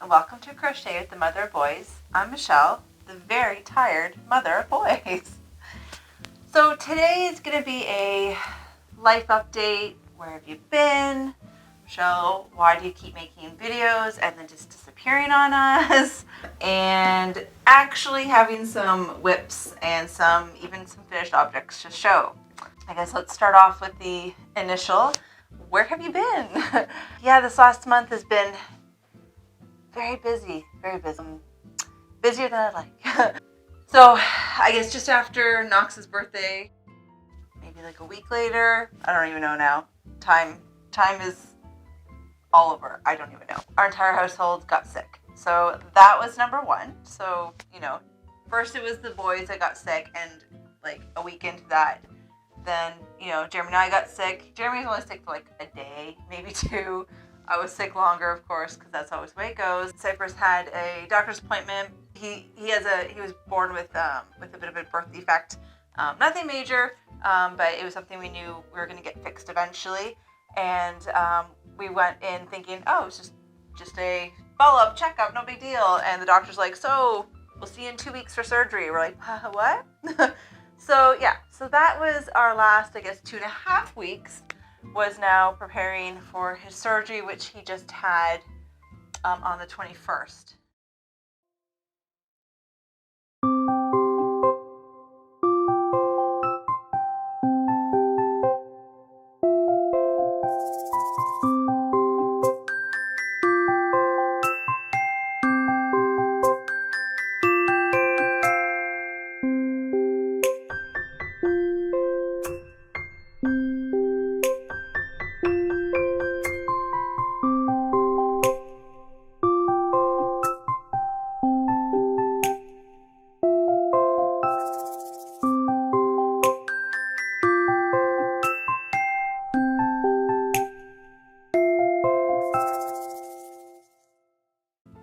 and welcome to Crochet with the Mother of Boys. I'm Michelle, the very tired mother of boys. So today is going to be a life update. Where have you been? Michelle, why do you keep making videos and then just disappearing on us? And actually having some WIPs and even some finished objects to show. I guess let's start off with the initial. Where have you been? Yeah, this last month has been very busy, very busy. Busier than I'd like. So I guess just after Knox's birthday, maybe like a week later, I don't even know now. Time is all over. I don't even know. Our entire household got sick. So that was number one. So, first it was the boys that got sick, and like a week into that, then, Jeremy and I got sick. Jeremy was only sick for like a day, maybe two. I was sick longer, of course, because that's always the way it goes. Cypress had a doctor's appointment. He was born with a bit of a birth defect. Nothing major, but it was something we knew we were going to get fixed eventually. And we went in thinking, oh, it's just a follow-up checkup, no big deal. And the doctor's like, so we'll see you in 2 weeks for surgery. We're like, what? So that was our last, I guess, 2.5 weeks, was now preparing for his surgery, which he just had on the 21st.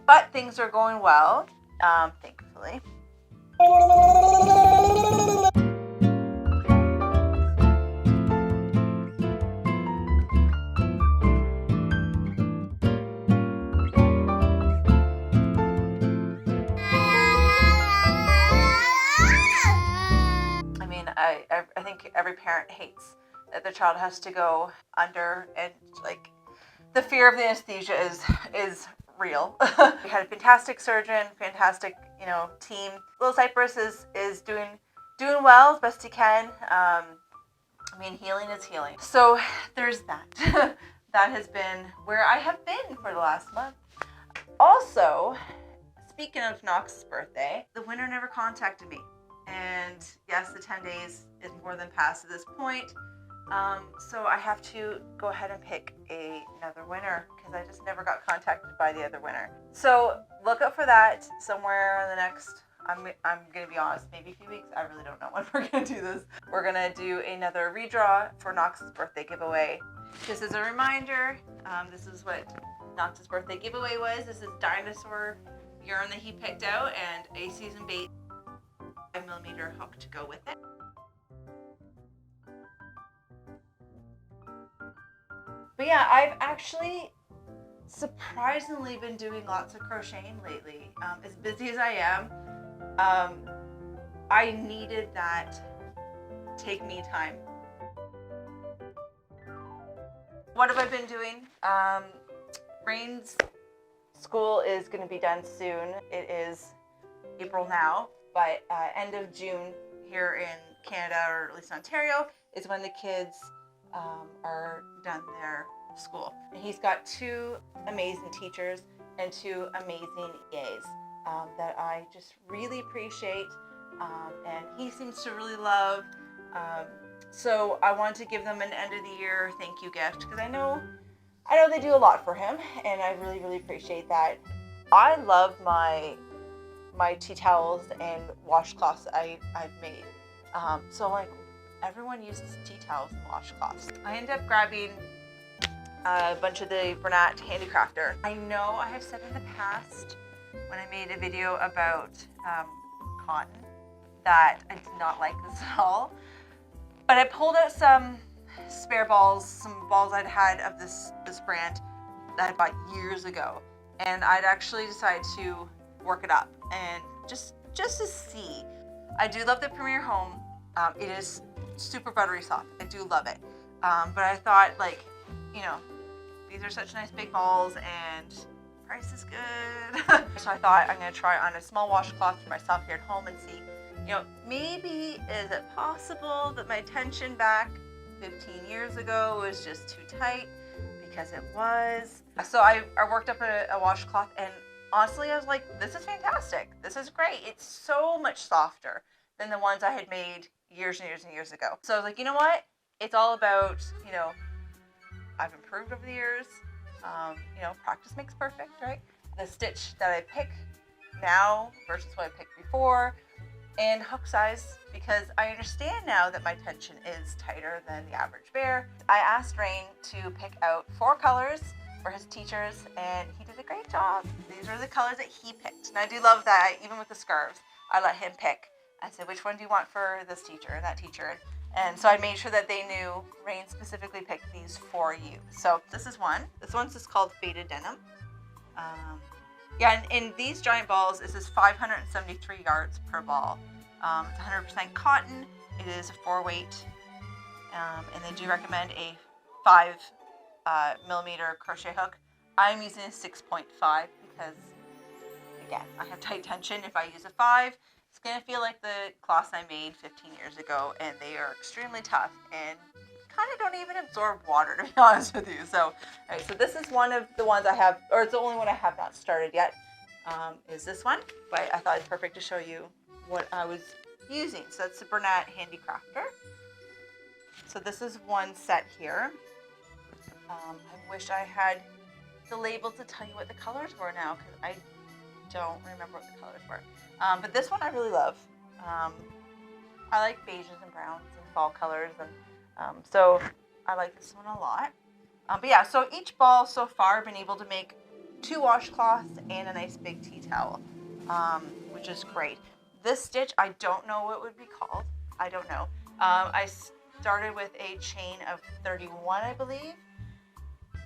But things are going well, thankfully. I mean, I think every parent hates that their child has to go under, and like the fear of the anesthesia is real. We had a fantastic surgeon, fantastic, team. Little Cypress is doing well as best he can. Healing is healing. So there's that. That has been where I have been for the last month. Also, speaking of Knox's birthday, the winner never contacted me. And yes, the 10 days is more than past at this point. So I have to go ahead and pick another winner, because I just never got contacted by the other winner. So look up for that somewhere in the next, I'm going to be honest, maybe a few weeks. I really don't know when we're going to do this. We're going to do another redraw for Knox's birthday giveaway. Just as a reminder, this is what Knox's birthday giveaway was. This is dinosaur yarn that he picked out and a season bait 5mm hook to go with it. But yeah, I've actually surprisingly been doing lots of crocheting lately. As busy as I am, I needed that take me time. What have I been doing? Rain's school is going to be done soon. It is April now, but end of June here in Canada, or at least Ontario, is when the kids are done their school. And he's got 2 amazing teachers and 2 amazing EAs that I just really appreciate, and he seems to really love. So I wanted to give them an end of the year thank you gift, because I know they do a lot for him, and I really, really appreciate that. I love my tea towels and washcloths I've made. So like, everyone uses tea towels and washcloths. I ended up grabbing a bunch of the Bernat Handicrafter. I know I have said in the past, when I made a video about cotton, that I did not like this at all. But I pulled out some spare balls, some balls I'd had of this brand that I bought years ago. and I'd actually decided to work it up and just to see. I do love the Premier Home. It is super buttery soft. I do love it. But I thought, like, you know, these are such nice big balls and price is good. So I thought I'm going to try on a small washcloth for myself here at home and see, you know, maybe is it possible that my tension back 15 years ago was just too tight, because it was. So I worked up a washcloth, and honestly I was like, this is fantastic. This is great. It's so much softer than the ones I had made years and years and years ago. So I was like, you know what? It's all about, you know, I've improved over the years. You know, practice makes perfect, right? The stitch that I pick now versus what I picked before, and hook size, because I understand now that my tension is tighter than the average bear. I asked Rain to pick out 4 colors for his teachers, and he did a great job. These are the colors that he picked, and I do love that. Even with the scarves, I let him pick. I said, which one do you want for this teacher and that teacher? And so I made sure that they knew Rain specifically picked these for you. So this is one. This one's just called Faded Denim. Yeah, and in these giant balls, this is 573 yards per ball. It's 100% cotton. It is a 4-weight, and they do recommend a 5 millimeter crochet hook. I'm using a 6.5 because, again, I have tight tension. If I use a 5, it's going to feel like the cloths I made 15 years ago, and they are extremely tough and kind of don't even absorb water, to be honest with you. So, alright, so this is one of the ones I have, or it's the only one I have not started yet, is this one. But I thought it's perfect to show you what I was using. So that's the Bernat Handy Crafter. So this is one set here. I wish I had the label to tell you what the colors were now, because I don't remember what the colors were. But this one I really love. I like beiges and browns and fall colors, and so I like this one a lot. But yeah, so each ball so far I've been able to make 2 washcloths and a nice big tea towel, which is great. This stitch, I don't know what it would be called. I don't know. I started with a chain of 31, I believe.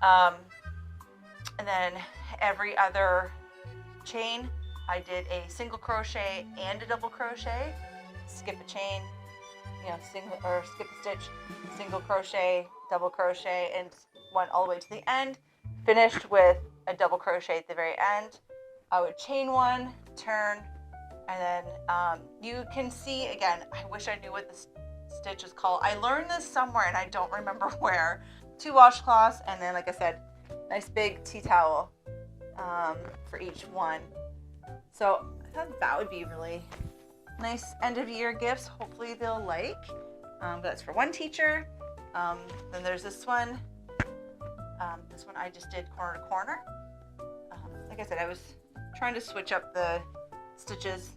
And then every other chain, I did a single crochet and a double crochet, skip a chain, you know, skip a stitch, single crochet, double crochet, and went all the way to the end. Finished with a double crochet at the very end. I would chain 1, turn, and then you can see, again, I wish I knew what this stitch is called. I learned this somewhere and I don't remember where. 2 washcloths, and then, like I said, nice big tea towel for each one. So I thought that would be really nice end of year gifts. Hopefully they'll like. But that's for one teacher. Then there's this one. This one I just did corner to corner. Like I said, I was trying to switch up the stitches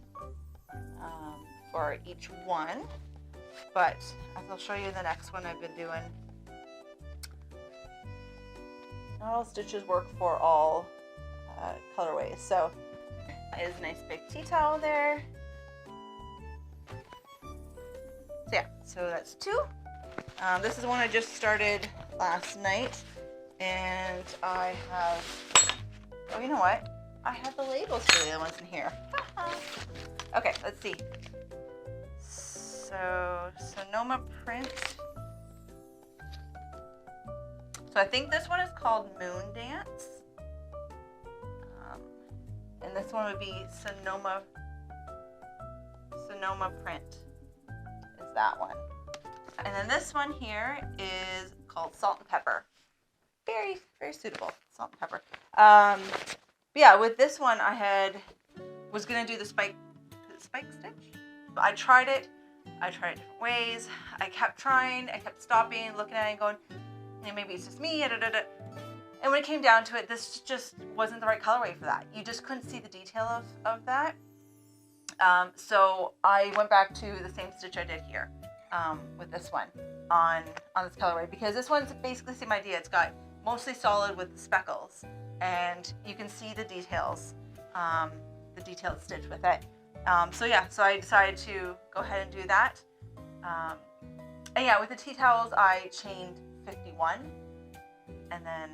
for each one, but as I'll show you in the next one, I've been doing, not all stitches work for all colorways. So it is a nice big tea towel there. So yeah, so that's 2. This is one I just started last night, and I have, oh, you know what? I have the labels for the other ones in here. Okay, let's see. So, Sonoma print. So I think this one is called Moon Dance. And this one would be Sonoma print. Is that one. And then this one here is called Salt and Pepper. Very, very suitable. Salt and pepper. But yeah, with this one I was gonna do the spike stitch. But I tried it different ways. I kept trying, I kept stopping, looking at it and going, maybe it's just me, And when it came down to it, this just wasn't the right colorway for that. You just couldn't see the detail of that. So I went back to the same stitch I did here with this one on this colorway, because this one's basically the same idea. It's got mostly solid with the speckles, and you can see the details, the detailed stitch with it. So yeah, so I decided to go ahead and do that. And yeah, with the tea towels, I chained 51, and then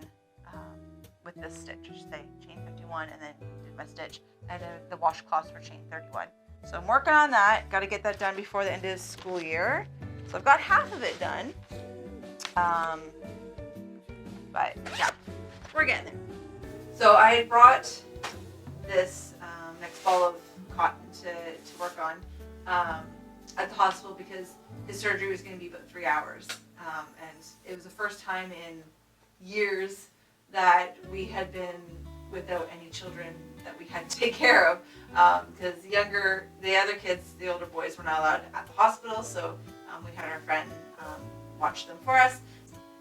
with this stitch, I should say, chain 51, and then did my stitch, and then the washcloths for chain 31. So I'm working on that. Got to get that done before the end of the school year. So I've got half of it done. But yeah, we're getting there. So I had brought this next ball of cotton to work on at the hospital because his surgery was going to be about 3 hours. And it was the first time in years that we had been without any children that we had to take care of, because the other kids, the older boys, were not allowed at the hospital, so we had our friend watch them for us.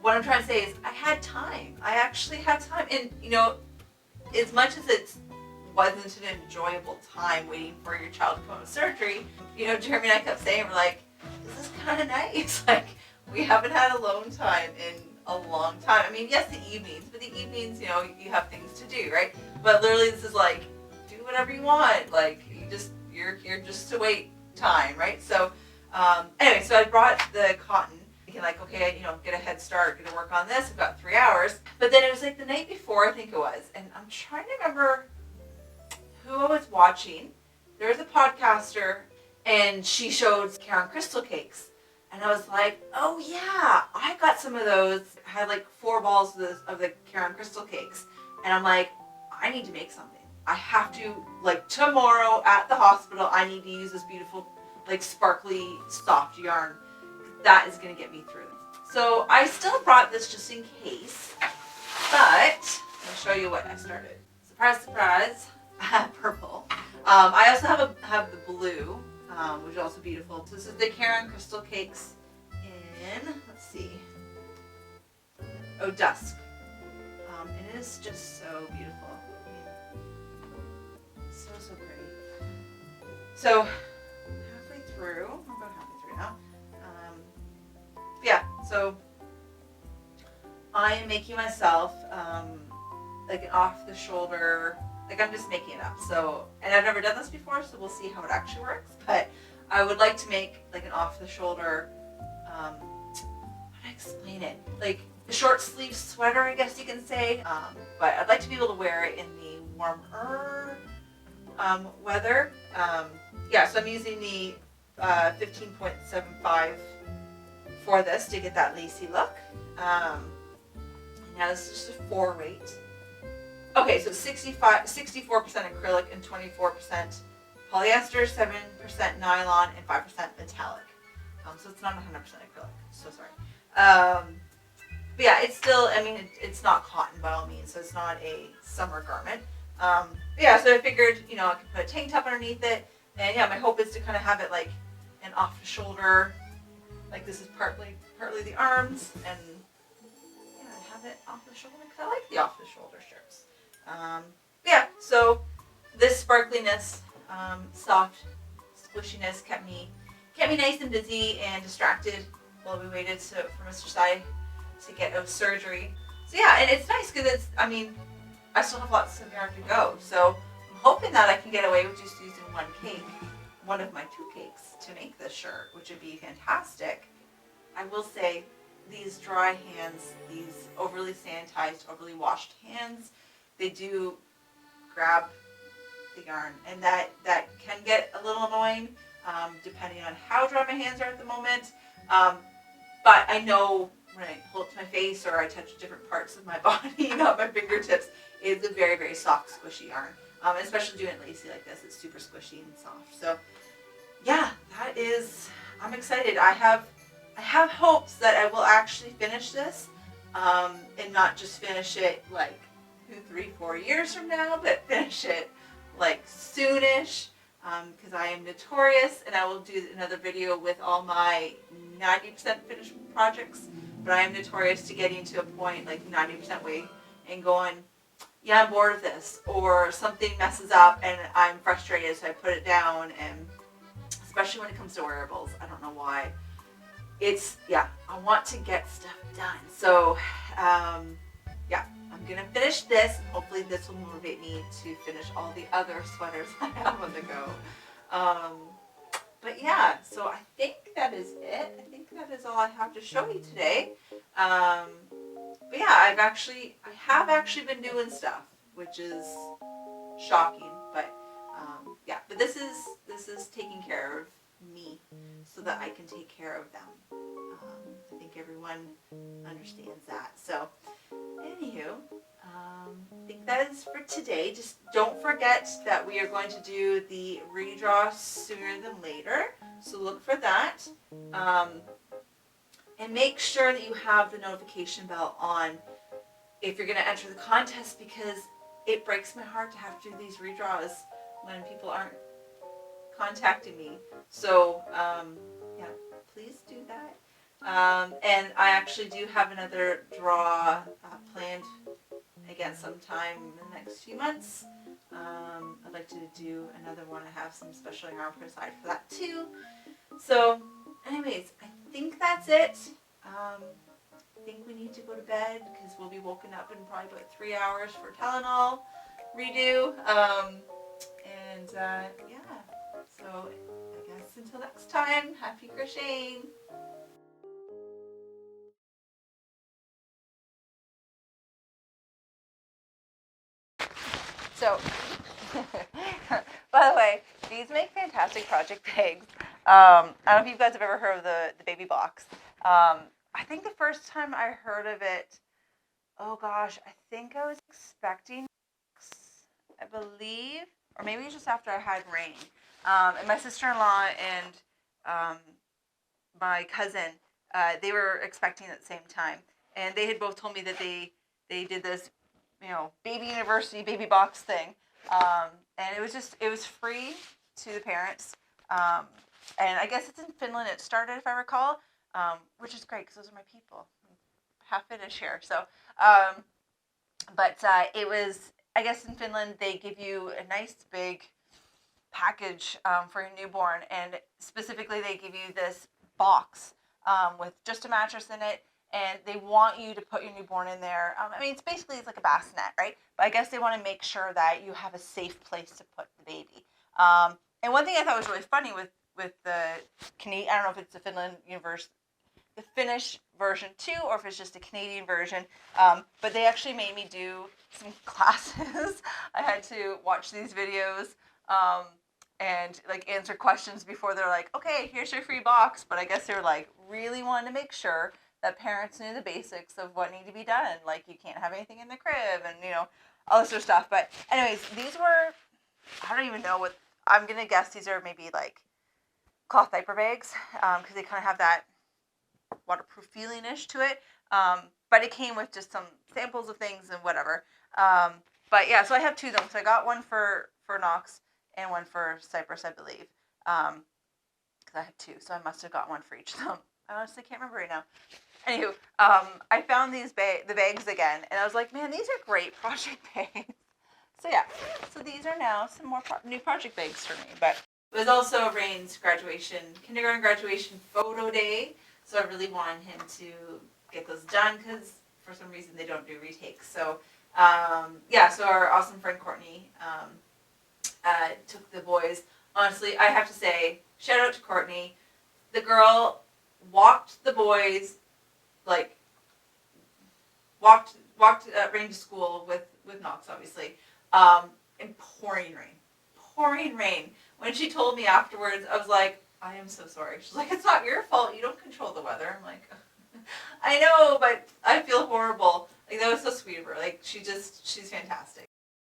What I'm trying to say is I had time. I actually had time, and as much as it wasn't an enjoyable time waiting for your child to come out of surgery, Jeremy and I kept saying, we're like, this is kind of nice. Like, we haven't had alone time in a long time. I mean, yes, the evenings, but the evenings, you have things to do, right? But literally, this is like, do whatever you want. Like, you're here just to wait time, right? So, anyway, so I brought the cotton, thinking like, okay, get a head start, gonna work on this. I've got 3 hours. But then it was like the night before, I think it was, and I'm trying to remember who I was watching. There was a podcaster, and she showed Karen crystal cakes. And I was like, oh yeah, I got some of those. I had like 4 balls of the Karen crystal cakes. And I'm like, I need to make something. I have to, like, tomorrow at the hospital, I need to use this beautiful, like, sparkly, soft yarn. That is going to get me through. So I still brought this just in case. But I'll show you what I started. Surprise, surprise. I have purple. I also have the blue. Which is also beautiful. So this is the Karen crystal cakes in, let's see, dusk. And it is just so beautiful. So pretty. So halfway through, we're about halfway through now. Yeah, so I am making myself like an off the shoulder. Like, I'm just making it up. So, and I've never done this before, so we'll see how it actually works. But I would like to make like an off-the-shoulder, how do I explain it? Like a short sleeve sweater, I guess you can say. But I'd like to be able to wear it in the warmer weather. Yeah, so I'm using the 15.75 for this to get that lacy look. Now this is just a 4 weight. Okay, so 64% acrylic and 24% polyester, 7% nylon, and 5% metallic. So it's not 100% acrylic. So sorry. But yeah, it's still, I mean, it's not cotton by all means, so it's not a summer garment. But yeah, so I figured, I could put a tank top underneath it. And yeah, my hope is to kind of have it like an off the shoulder, like this is partly the arms, and yeah, have it off the shoulder because I like the off the shoulder shirts. Yeah, so this sparkliness, soft squishiness kept me nice and busy and distracted while we waited for Mr. Sai to get out of surgery. So yeah, and it's nice because I still have lots of yarn to go. So I'm hoping that I can get away with just using one of my 2 cakes to make this shirt, which would be fantastic. I will say these dry hands, these overly sanitized, overly washed hands, they do grab the yarn, and that can get a little annoying depending on how dry my hands are at the moment. But I know when I hold it to my face or I touch different parts of my body, not my fingertips, it's a very, very soft, squishy yarn. Especially doing it lacy like this, it's super squishy and soft. So yeah, I'm excited. I have hopes that I will actually finish this and not just finish it like 2, 3, 4 years from now, but finish it like soonish, because I am notorious, and I will do another video with all my 90% finished projects, but I am notorious to getting to a point like 90% way and going, yeah, I'm bored of this, or something messes up and I'm frustrated, so I put it down. And especially when it comes to wearables, I don't know why. I want to get stuff done. So yeah, I'm gonna finish this, and hopefully this will motivate me to finish all the other sweaters I have on the go. But yeah, so I think that is it. I think that is all I have to show you today. but yeah, I have actually been doing stuff, which is shocking, but yeah, but this is taking care of me so that I can take care of them. I think everyone understands that. So, anywho, I think that is for today. Just don't forget that we are going to do the redraw sooner than later, so look for that. And make sure that you have the notification bell on if you're going to enter the contest, because it breaks my heart to have to do these redraws when people aren't contacting me. So, yeah, please do that. And I actually do have another draw planned again sometime in the next few months. I'd like to do another one. I have some special yarn put aside for that too. So, anyways, I think that's it. I think we need to go to bed because we'll be woken up in probably about 3 hours for Tylenol redo. Yeah, so I guess until next time, happy crocheting. So, by the way, these make fantastic project bags. I don't know if you guys have ever heard of the baby box. I think the first time I heard of it, oh gosh, I think I was expecting, I believe, or maybe it was just after I had Rain. And my sister-in-law and my cousin, they were expecting at the same time. And they had both told me that they did this, baby university, baby box thing. And it was free to the parents. And I guess it's in Finland it started, if I recall, which is great because those are my people. Half Finnish here. So, but it was, I guess in Finland they give you a nice big package for your newborn, and specifically they give you this box with just a mattress in it, and they want you to put your newborn in there. I mean, it's like a bassinet, right? But I guess they want to make sure that you have a safe place to put the baby. And one thing I thought was really funny with the Canadian, I don't know if it's the the Finnish version too, or if it's just a Canadian version. But they actually made me do some classes. I had to watch these videos and like answer questions before they're like, okay, here's your free box. But I guess they were like really wanting to make sure that parents knew the basics of what needed to be done. Like you can't have anything in the crib and all this sort of stuff. But anyways, these were, I don't even know what, I'm gonna guess these are maybe like cloth diaper bags because they kind of have that waterproof feeling-ish to it. But it came with just some samples of things and whatever. But yeah, so I have two of them. So I got one for Knox and one for Cypress, I believe. Because I have two, so I must have got one for each of them. I honestly can't remember right now. Anywho, I found the bags again, and I was like, man, these are great project bags. So yeah, so these are now some more new project bags for me. But it was also Rain's kindergarten graduation photo day. So I really wanted him to get those done because for some reason they don't do retakes. So yeah, so our awesome friend Courtney took the boys. Honestly, I have to say, shout out to Courtney. The girl walked the boys, like walked Rain to school with Knox, obviously, in pouring rain. When she told me afterwards, I was like, I am so sorry. She's like, it's not your fault. You don't control the weather. I'm like, I know, but I feel horrible. Like, that was so sweet of her. Like, she's fantastic.